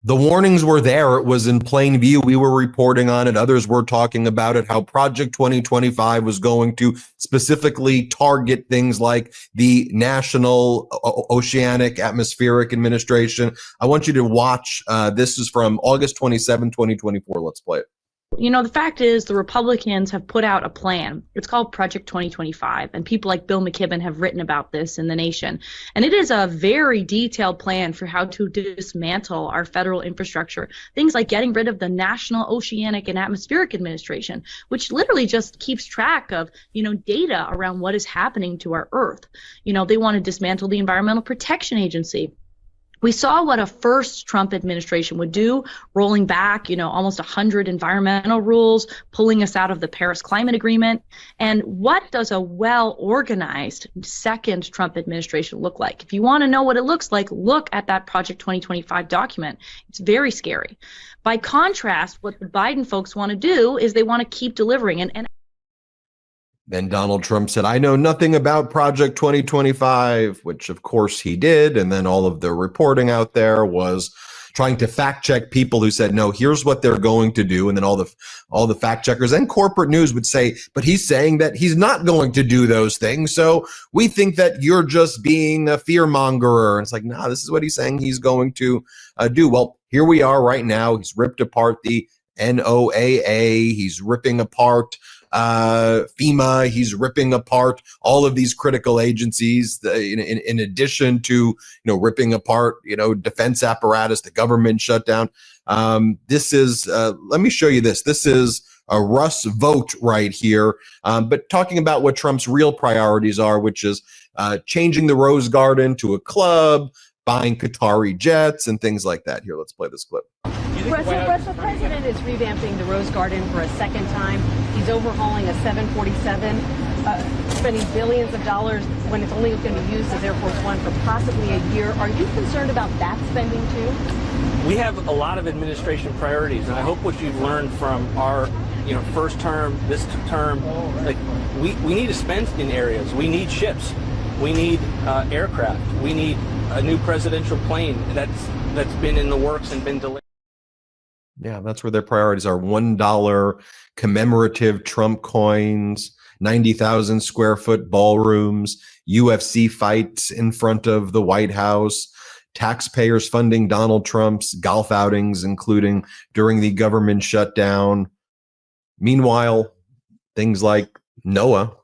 The warnings were there. It was in plain view. We were reporting on it. Others were talking about it, how Project 2025 was going to specifically target things like the National Oceanic Atmospheric Administration. I want you to watch. This is from August 27, 2024. Let's play it. The fact is the Republicans have put out a plan. It's called Project 2025, and people like Bill McKibben have written about this in the nation. And it is a very detailed plan for how to dismantle our federal infrastructure. Things like getting rid of the National Oceanic and Atmospheric Administration, which literally just keeps track of, data around what is happening to our Earth. They want to dismantle the Environmental Protection Agency. We saw what a first Trump administration would do, rolling back, almost 100 environmental rules, pulling us out of the Paris Climate Agreement. And what does a well-organized second Trump administration look like? If you want to know what it looks like, look at that Project 2025 document. It's very scary. By contrast, what the Biden folks want to do is they want to keep delivering. And then Donald Trump said, I know nothing about Project 2025, which of course he did. And then all of the reporting out there was trying to fact check people who said, no, here's what they're going to do. And then all the fact checkers and corporate news would say, but he's saying that he's not going to do those things. So we think that you're just being a fear mongerer. And it's like, no, this is what he's saying he's going to do. Well, here we are right now. He's ripped apart the NOAA. He's ripping apart FEMA. He's ripping apart all of these critical agencies in addition to, ripping apart, defense apparatus, the government shutdown. This is, let me show you this. This is a Russ vote right here. But talking about what Trump's real priorities are, which is changing the Rose Garden to a club, buying Qatari jets and things like that. Here, let's play this clip. The president is revamping the Rose Garden for a second time. He's overhauling a 747, spending billions of dollars when it's only going to be used as Air Force One for possibly a year. Are you concerned about that spending too? We have a lot of administration priorities, and I hope what you've learned from our first term, this term, like we need to spend in areas. We need ships. We need aircraft. We need a new presidential plane that's been in the works and been delayed. Yeah, that's where their priorities are. $1 commemorative Trump coins, 90,000 square foot ballrooms, UFC fights in front of the White House, taxpayers funding Donald Trump's golf outings, including during the government shutdown. Meanwhile, things like NOAA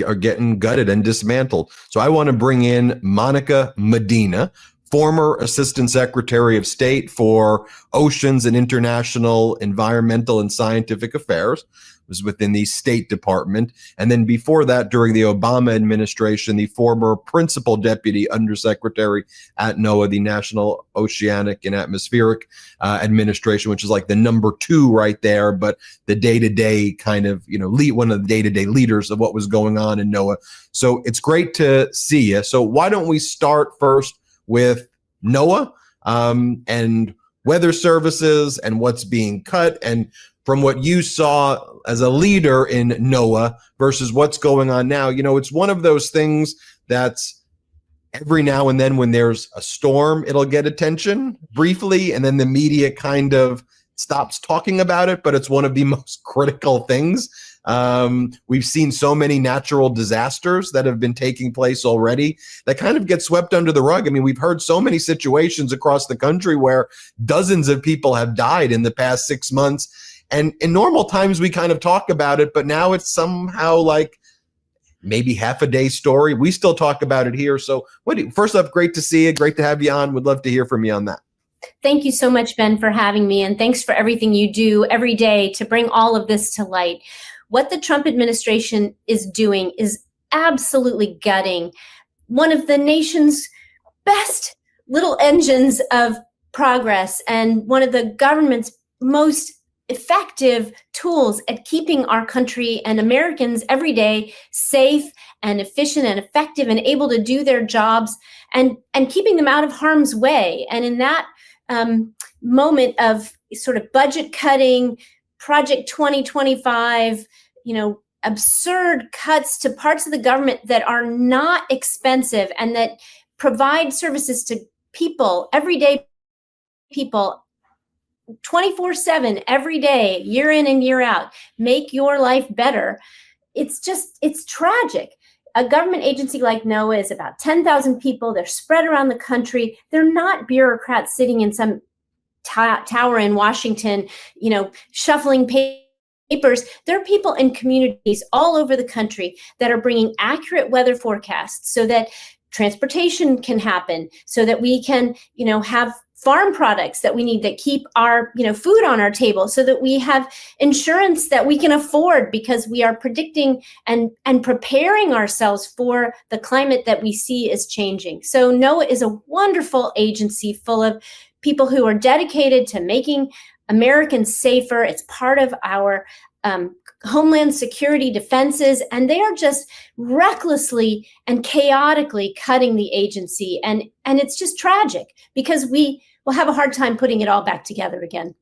are getting gutted and dismantled. So I want to bring in Monica Medina, former Assistant Secretary of State for Oceans and International Environmental and Scientific Affairs, was within the State Department. And then before that, during the Obama administration, the former Principal Deputy Undersecretary at NOAA, the National Oceanic and Atmospheric Administration, which is like the number 2 right there, but the day-to-day kind of, one of the day-to-day leaders of what was going on in NOAA. So it's great to see you. So why don't we start first with NOAA and weather services and what's being cut, and from what you saw as a leader in NOAA versus what's going on now. It's one of those things that's every now and then when there's a storm, it'll get attention briefly, and then the media kind of stops talking about it, but it's one of the most critical things. We've seen so many natural disasters that have been taking place already that kind of get swept under the rug. I mean, we've heard so many situations across the country where dozens of people have died in the past 6 months. And in normal times, we kind of talk about it, but now it's somehow like maybe half a day story. We still talk about it here. So first off, great to see you. Great to have you on. Would love to hear from you on that. Thank you so much, Ben, for having me. And thanks for everything you do every day to bring all of this to light. What the Trump administration is doing is absolutely gutting one of the nation's best little engines of progress and one of the government's most effective tools at keeping our country and Americans every day safe and efficient and effective and able to do their jobs and keeping them out of harm's way. And in that moment of sort of budget cutting, Project 2025, absurd cuts to parts of the government that are not expensive and that provide services to people, everyday people, 24/7, every day, year in and year out, make your life better. It's tragic. A government agency like NOAA is about 10,000 people. They're spread around the country. They're not bureaucrats sitting in some tower in Washington, shuffling papers. There are people in communities all over the country that are bringing accurate weather forecasts so that transportation can happen, so that we can, have farm products that we need that keep our, food on our table, so that we have insurance that we can afford because we are predicting and preparing ourselves for the climate that we see is changing. So NOAA is a wonderful agency full of people who are dedicated to making Americans safer. It's part of our homeland security defenses, and they are just recklessly and chaotically cutting the agency. And it's just tragic because we will have a hard time putting it all back together again.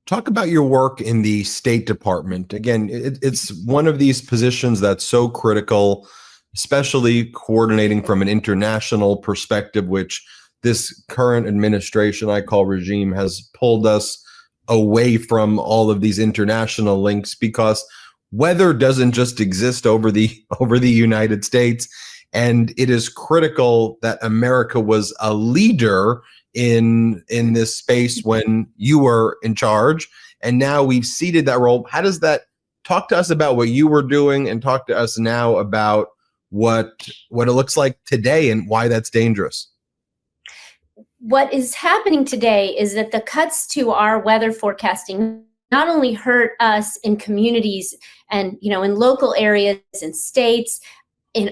Talk about your work in the State Department. Again, it's one of these positions that's so critical, especially coordinating from an international perspective, which this current administration, I call regime, has pulled us away from all of these international links because weather doesn't just exist over the United States. And it is critical that America was a leader in this space when you were in charge. And now we've ceded that role. How does that talk to us about what you were doing and talk to us now about what it looks like today and why that's dangerous? What is happening today is that the cuts to our weather forecasting not only hurt us in communities and, in local areas and states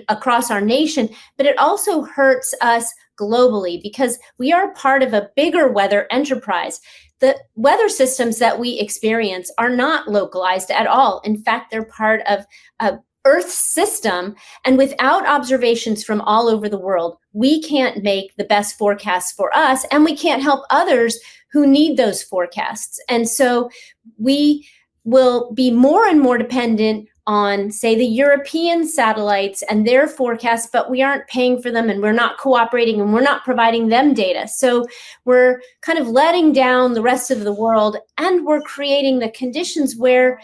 across our nation, but it also hurts us globally because we are part of a bigger weather enterprise. The weather systems that we experience are not localized at all. In fact, they're part of a Earth system, and without observations from all over the world, we can't make the best forecasts for us, and we can't help others who need those forecasts. And so we will be more and more dependent on, say, the European satellites and their forecasts, but we aren't paying for them and we're not cooperating and we're not providing them data. So we're kind of letting down the rest of the world, and we're creating the conditions where,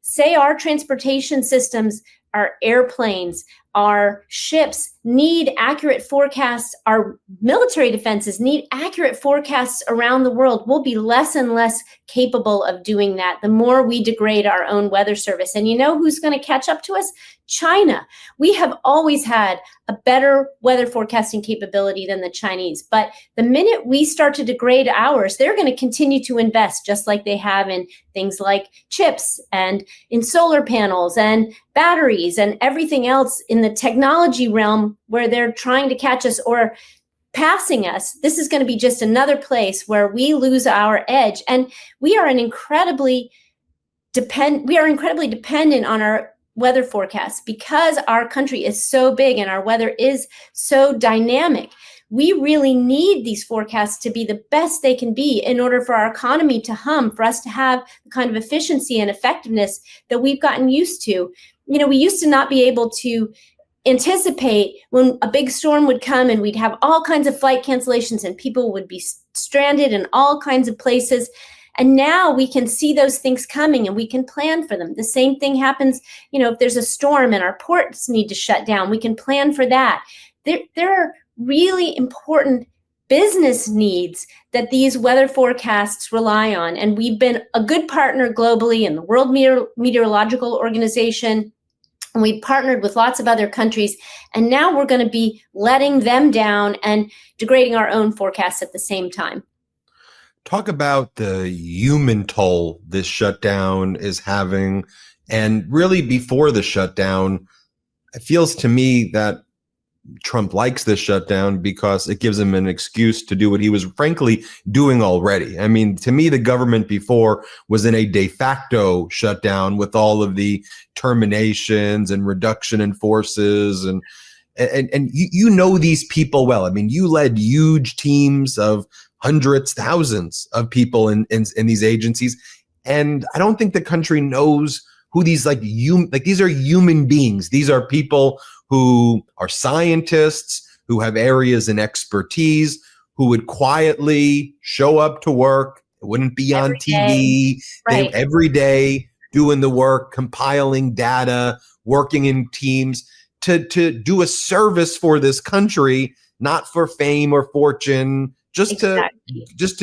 say our transportation systems, our airplanes, our ships need accurate forecasts, our military defenses need accurate forecasts around the world. We'll be less and less capable of doing that the more we degrade our own weather service. And who's going to catch up to us? China. We have always had a better weather forecasting capability than the Chinese. But the minute we start to degrade ours, they're going to continue to invest just like they have in things like chips and in solar panels and batteries and everything else in the technology realm where they're trying to catch us or passing us. This is going to be just another place where we lose our edge. And we are incredibly dependent on our weather forecasts because our country is so big and our weather is so dynamic. We really need these forecasts to be the best they can be in order for our economy to hum, for us to have the kind of efficiency and effectiveness that we've gotten used to. We used to not be able to anticipate when a big storm would come and we'd have all kinds of flight cancellations and people would be stranded in all kinds of places. And now we can see those things coming and we can plan for them. The same thing happens, if there's a storm and our ports need to shut down, we can plan for that. There are really important business needs that these weather forecasts rely on. And we've been a good partner globally in the World Meteorological Organization. And we've partnered with lots of other countries. And now we're going to be letting them down and degrading our own forecasts at the same time. Talk about the human toll this shutdown is having. And really before the shutdown, it feels to me that Trump likes this shutdown because it gives him an excuse to do what he was frankly doing already. I mean, to me, the government before was in a de facto shutdown with all of the terminations and reduction in forces. And you know these people well. I mean, you led huge teams of hundreds, thousands of people in these agencies. And I don't think the country knows who these these are human beings. These are people who are scientists, who have areas in expertise, who would quietly show up to work. It wouldn't be on Every TV. Right. They every day doing the work, compiling data, working in teams to do a service for this country, not for fame or fortune, just to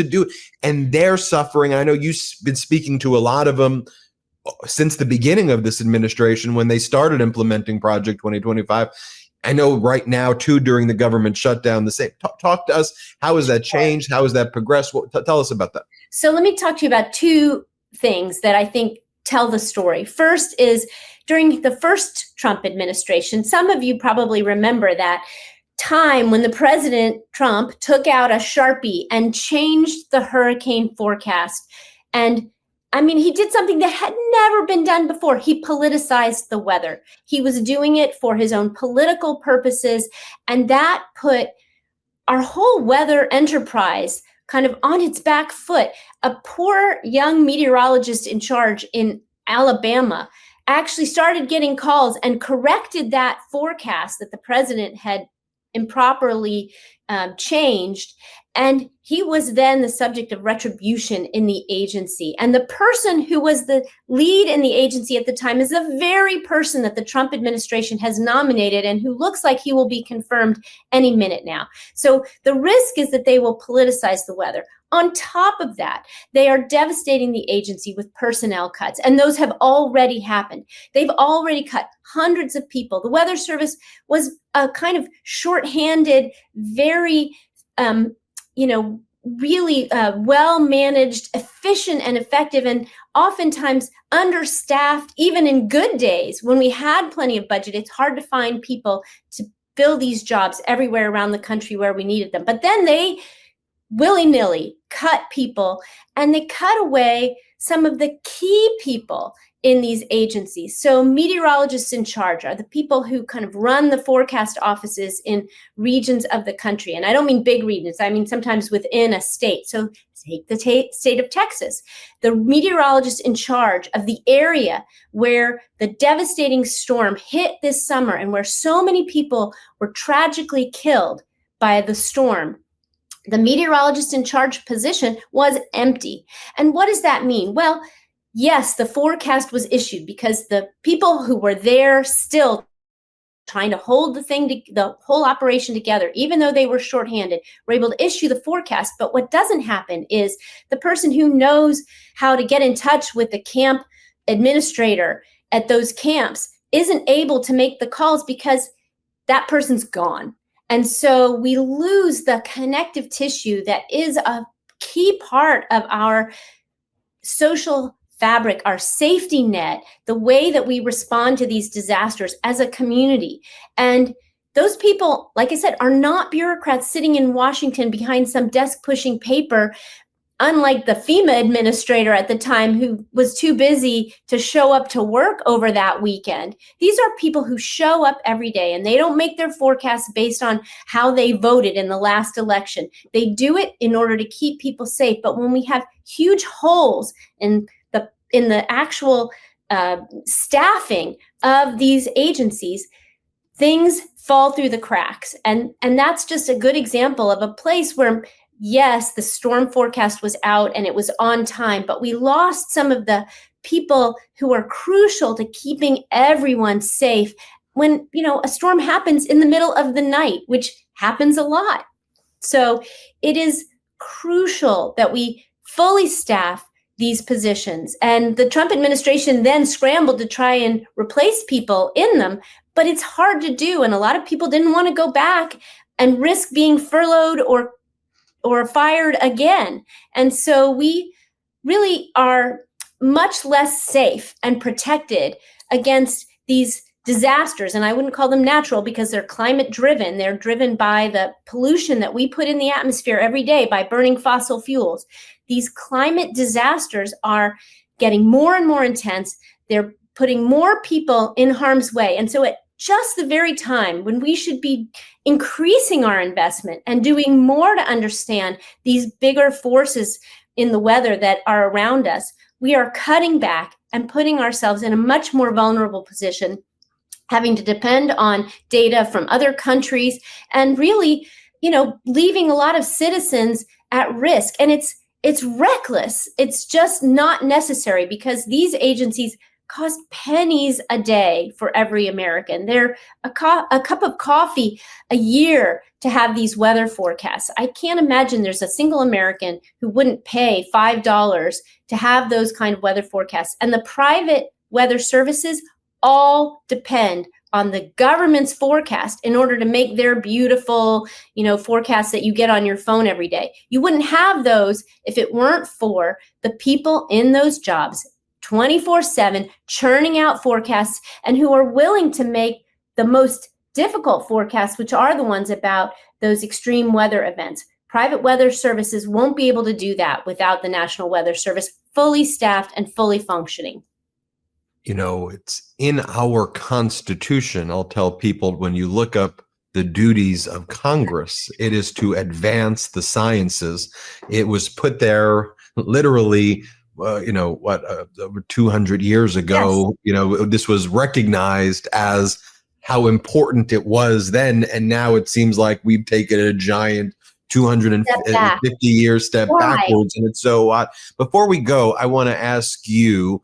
do it. And they're suffering. I know you've been speaking to a lot of them since the beginning of this administration when they started implementing Project 2025. I know right now, too, during the government shutdown, the same. Talk to us. How has that changed? How has that progressed? Tell us about that. So let me talk to you about two things that I think tell the story. First is during the first Trump administration, some of you probably remember that time when the President Trump took out a Sharpie and changed the hurricane forecast. And I mean, he did something that had never been done before. He politicized the weather. He was doing it for his own political purposes. And that put our whole weather enterprise kind of on its back foot. A poor young meteorologist in charge in Alabama actually started getting calls and corrected that forecast that the president had improperly changed. And he was then the subject of retribution in the agency. And the person who was the lead in the agency at the time is the very person that the Trump administration has nominated and who looks like he will be confirmed any minute now. So the risk is that they will politicize the weather. On top of that, they are devastating the agency with personnel cuts, and those have already happened. They've already cut hundreds of people. The Weather Service was a kind of shorthanded, very really well-managed, efficient and effective, and oftentimes understaffed, even in good days. When we had plenty of budget, it's hard to find people to fill these jobs everywhere around the country where we needed them. But then they willy-nilly cut people, and they cut away some of the key people in these agencies. So meteorologists in charge are the people who kind of run the forecast offices in regions of the country. And I don't mean big regions, I mean sometimes within a state. So take the state of Texas. The meteorologist in charge of the area where the devastating storm hit this summer and where so many people were tragically killed by the storm, the meteorologist in charge position was empty. And what does that mean? Well, yes, the forecast was issued because the people who were there still trying to hold the whole operation together, even though they were shorthanded, were able to issue the forecast. But what doesn't happen is the person who knows how to get in touch with the camp administrator at those camps isn't able to make the calls because that person's gone. And so we lose the connective tissue that is a key part of our social fabric, our safety net, the way that we respond to these disasters as a community. And those people, like I said, are not bureaucrats sitting in Washington behind some desk pushing paper, unlike the FEMA administrator at the time who was too busy to show up to work over that weekend. These are people who show up every day, and they don't make their forecasts based on how they voted in the last election. They do it in order to keep people safe. But when we have huge holes in the actual staffing of these agencies, things fall through the cracks. And that's just a good example of a place where, yes, the storm forecast was out and it was on time, but we lost some of the people who are crucial to keeping everyone safe when, a storm happens in the middle of the night, which happens a lot. So it is crucial that we fully staff these positions. And the Trump administration then scrambled to try and replace people in them, but it's hard to do. And a lot of people didn't want to go back and risk being furloughed or fired again. And so we really are much less safe and protected against these disasters. And I wouldn't call them natural because they're climate driven. They're driven by the pollution that we put in the atmosphere every day by burning fossil fuels. These climate disasters are getting more and more intense. They're putting more people in harm's way. And so at just the very time when we should be increasing our investment and doing more to understand these bigger forces in the weather that are around us, we are cutting back and putting ourselves in a much more vulnerable position, having to depend on data from other countries and really, leaving a lot of citizens at risk. And it's reckless. It's just not necessary because these agencies cost pennies a day for every American. They're a cup of coffee a year to have these weather forecasts. I can't imagine there's a single American who wouldn't pay $5 to have those kind of weather forecasts. And the private weather services all depend on the government's forecast in order to make their beautiful, forecasts that you get on your phone every day. You wouldn't have those if it weren't for the people in those jobs 24/7 churning out forecasts and who are willing to make the most difficult forecasts, which are the ones about those extreme weather events. Private weather services won't be able to do that without the National Weather Service fully staffed and fully functioning. It's in our Constitution. I'll tell people when you look up the duties of Congress, it is to advance the sciences. It was put there literally over 200 years ago. Yes. This was recognized as how important it was then. And now it seems like we've taken a giant 250 year step backwards. And it's so before we go, I want to ask you,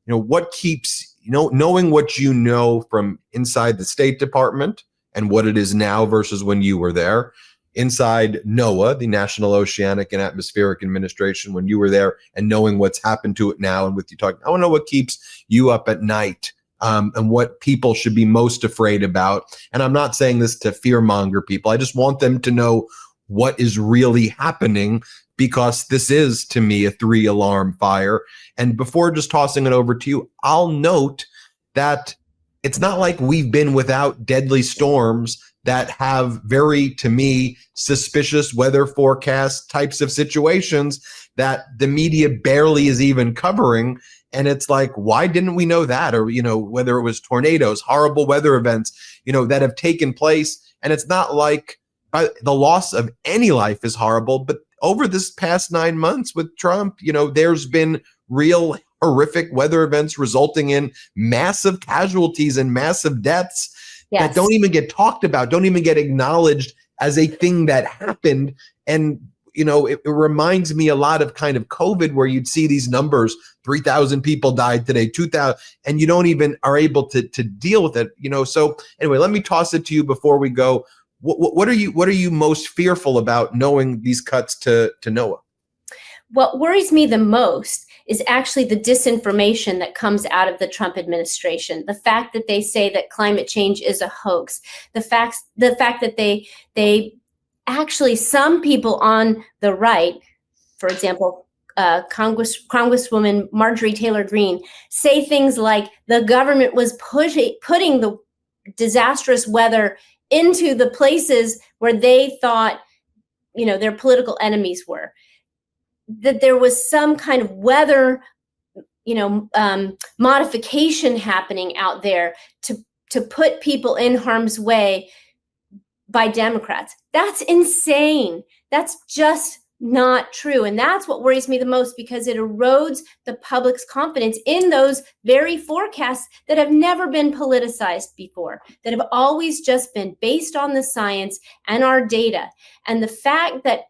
what keeps, knowing what you know from inside the State Department and what it is now versus when you were there, inside NOAA, the National Oceanic and Atmospheric Administration, when you were there, and knowing what's happened to it now and with you talking, I want to know what keeps you up at night and what people should be most afraid about. And I'm not saying this to fearmonger people. I just want them to know what is really happening, because this is, to me, a 3-alarm fire. And before just tossing it over to you, I'll note that it's not like we've been without deadly storms that have very, to me, suspicious weather forecast types of situations that the media barely is even covering. And it's like, why didn't we know that? Or, whether it was tornadoes, horrible weather events, that have taken place. And it's not like the loss of any life is horrible, but over this past 9 months with Trump, there's been real horrific weather events resulting in massive casualties and massive deaths. Yes. That don't even get talked about, don't even get acknowledged as a thing that happened. And, it reminds me a lot of kind of COVID, where you'd see these numbers, 3,000 people died today, 2,000, and you don't even are able to deal with it, So anyway, let me toss it to you before we go. What are you most fearful about knowing these cuts to NOAA? What worries me the most is actually the disinformation that comes out of the Trump administration. The fact that they say that climate change is a hoax. The fact that they actually, some people on the right, for example, Congresswoman Marjorie Taylor Greene, say things like the government was putting the disastrous weather into the places where they thought, their political enemies were. That there was some kind of weather, modification happening out there to put people in harm's way by Democrats. That's insane. That's just not true. And that's what worries me the most, because it erodes the public's confidence in those very forecasts that have never been politicized before, that have always just been based on the science and our data. And the fact that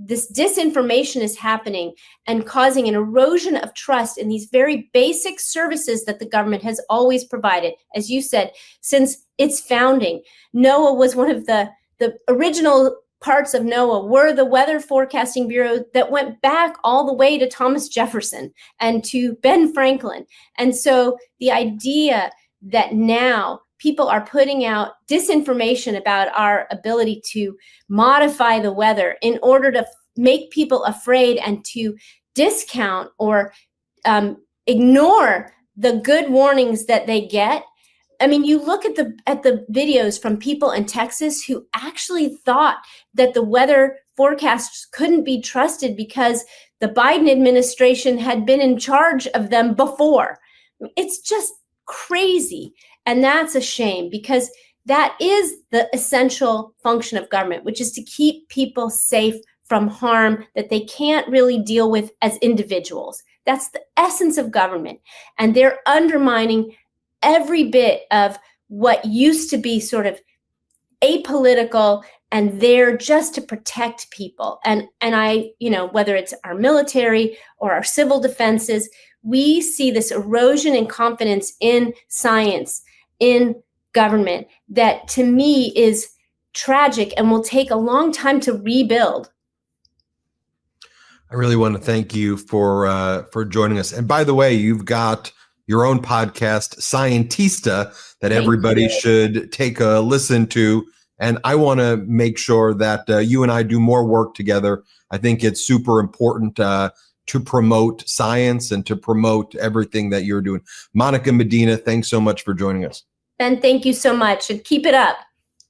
this disinformation is happening and causing an erosion of trust in these very basic services that the government has always provided. As you said, since its founding, NOAA was one of the original parts of NOAA were the Weather Forecasting Bureau that went back all the way to Thomas Jefferson and to Ben Franklin. And so the idea that now people are putting out disinformation about our ability to modify the weather in order to make people afraid and to discount or ignore the good warnings that they get. I mean, you look at the videos from people in Texas who actually thought that the weather forecasts couldn't be trusted because the Biden administration had been in charge of them before. It's just crazy. And that's a shame, because that is the essential function of government, which is to keep people safe from harm that they can't really deal with as individuals. That's the essence of government. And they're undermining every bit of what used to be sort of apolitical and they're just to protect people. And I, whether it's our military or our civil defenses, we see this erosion in confidence in science, in government, that to me is tragic and will take a long time to rebuild. I really want to thank you for joining us. And by the way, you've got your own podcast, Scientista, that everybody should take a listen to. And I want to make sure that you and I do more work together. I think it's super important to promote science and to promote everything that you're doing. Monica Medina, thanks so much for joining us. Ben, thank you so much, and keep it up.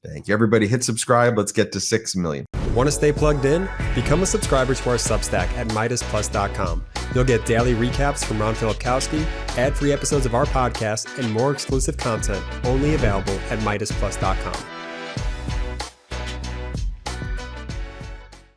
Thank you. Everybody hit subscribe. Let's get to 6 million. Want to stay plugged in? Become a subscriber to our Substack at MeidasPlus.com. You'll get daily recaps from Ron Filipkowski, ad-free episodes of our podcast, and more exclusive content only available at MeidasPlus.com.